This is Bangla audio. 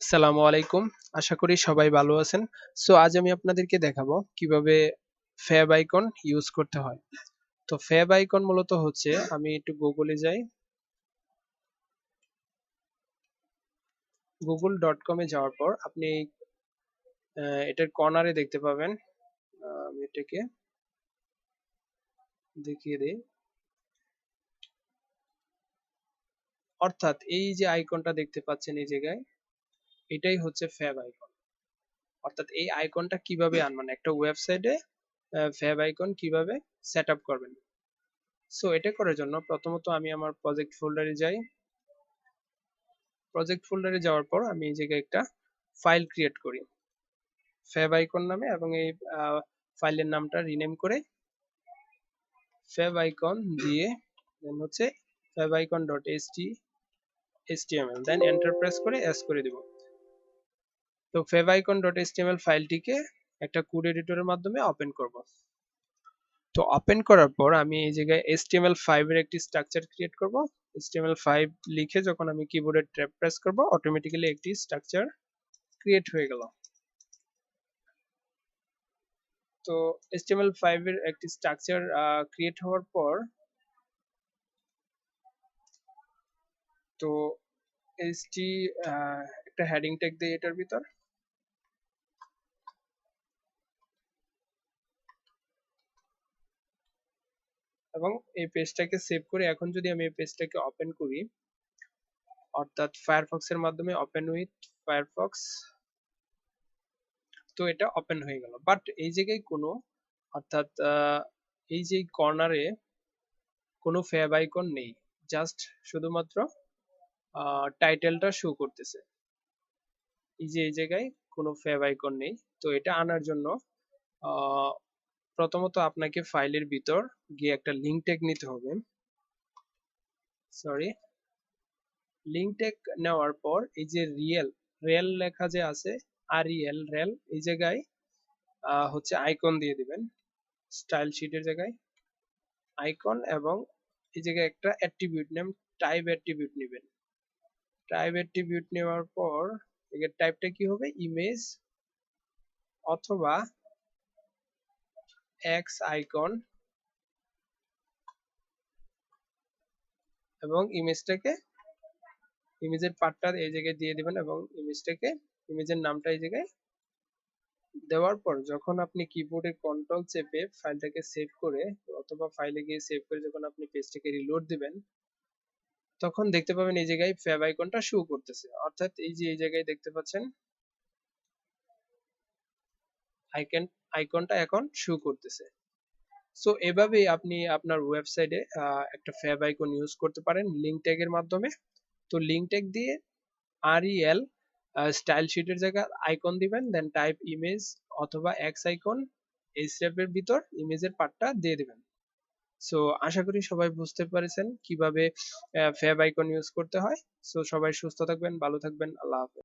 আসসালামু আলাইকুম। আশা করি সবাই ভালো আছেন। সো আজ আমি আপনাদেরকে দেখাবো কিভাবে ফ্যাব আইকন ইউজ করতে হয়। তো ফ্যাব আইকন মূলত হচ্ছে, আমি একটু গুগলে যাই। google.com এ যাওয়ার পর আপনি এটার কর্নারে দেখতে পাবেন। আমি এটাকে দেখিয়ে দিই। অর্থাৎ এই যে আইকনটা দেখতে পাচ্ছেন এই জায়গায়, এটাই হচ্ছে ফ্যাব আইকন। অর্থাৎ এই আইকনটা কিভাবে আনবেন, একটা ওয়েবসাইটে ফ্যাব আইকন কিভাবে সেট আপ করবেন। সো এটা করার জন্য প্রথমত আমি আমার প্রজেক্ট ফোল্ডারে যাই। প্রজেক্ট ফোল্ডারে যাওয়ার পর আমি এই জায়গায় একটা ফাইল ক্রিয়েট করি favicon নামে, এবং এই ফাইলের নামটা রিনেম করে favicon দিয়ে দেন হচ্ছে favicon.html, দেন এন্টার প্রেস করে এস করে দেব। তো favicon.html ফাইলটিকে একটা কোড এডিটরের মাধ্যমে ওপেন করব। তো ওপেন করার পর আমি এই জায়গায় HTML5 এর একটি স্ট্রাকচার ক্রিয়েট করব। HTML5 লিখে যখন আমি কিবোর্ডে ট্যাব প্রেস করব, অটোমেটিক্যালি একটি স্ট্রাকচার ক্রিয়েট হয়ে গেল। তো HTML5 এর একটি স্ট্রাকচার ক্রিয়েট হওয়ার পর, তো HT একটা হেডিং ট্যাগ দেই এটার ভিতর, এবং এই পেজটাকে সেভ করে এখন যদি আমি এই পেজটাকে ওপেন করি, অর্থাৎ ফায়ারফক্স এর মাধ্যমে ওপেন উইথ ফায়ারফক্স, তো এটা ওপেন হয়ে গেল। বাট এই জায়গায় কোনো, অর্থাৎ এই যে কর্নারে কোনো ফ্যাব আইকন নেই, জাস্ট শুধুমাত্র টাইটেলটা শো করতেছে। এই যে এই জায়গায় কোনো ফ্যাব আইকন নেই। তো এটা আনার জন্য আহ, প্রথমত আপনাকে ফাইলের ভিতর গিয়ে একটা লিঙ্ক ট্যাগ নিতে হবে। সরি, লিঙ্ক ট্যাগ নেওয়ার পর এই যে রেল লেখা যে আছে, রেল, এই জায়গায় হচ্ছে আইকন দিয়ে দিবেন। স্টাইল শিটের জায়গায় আইকন, এবং এই জায়গায় একটা অ্যাট্রিবিউট নেম, টাইপ অ্যাট্রিবিউট নেবেন। টাইপ অ্যাট্রিবিউট নেওয়ার পর এর টাইপটা কি হবে, ইমেজ অথবা এক্স আইকন, এবং ইমেজের পার্টটা এই জায়গায় দিয়ে দিবেন, এবং ইমেজের নামটা এই জায়গায় দেওয়ার পর যখন আপনি কিবোর্ডে কন্ট্রোল চেপে ফাইলটাকে সেভ করে, অথবা ফাইলে গিয়ে সেভ করে যখন আপনি পেজটাকে রিলোড দিবেন, তখন দেখতে পাবেন এই জায়গায় ফ্যাব আইকনটা শো করতেছে। অর্থাৎ এই যে এই জায়গায় দেখতে পাচ্ছেন আইকন, আইকনটা এখন শো করতেছে। সো এভাবেই আপনি আপনার ওয়েবসাইটে একটা ফ্যাব আইকন ইউজ করতে পারেন লিঙ্ক ট্যাগের মাধ্যমে। তো লিঙ্ক ট্যাগ দিয়ে রেল স্টাইল শিটের জায়গায় আইকন দিবেন, দেন টাইপ ইমেজ অথবা এক্স আইকন, এই স্টেপের ভিতর ইমেজের পার্টটা দিয়ে দিবেন। সো আশা করি সবাই বুঝতে পেরেছেন কিভাবে ফ্যাব আইকন ইউজ করতে হয়। সো সবাই সুস্থ থাকবেন, ভালো থাকবেন, আল্লাহ হাফেজ।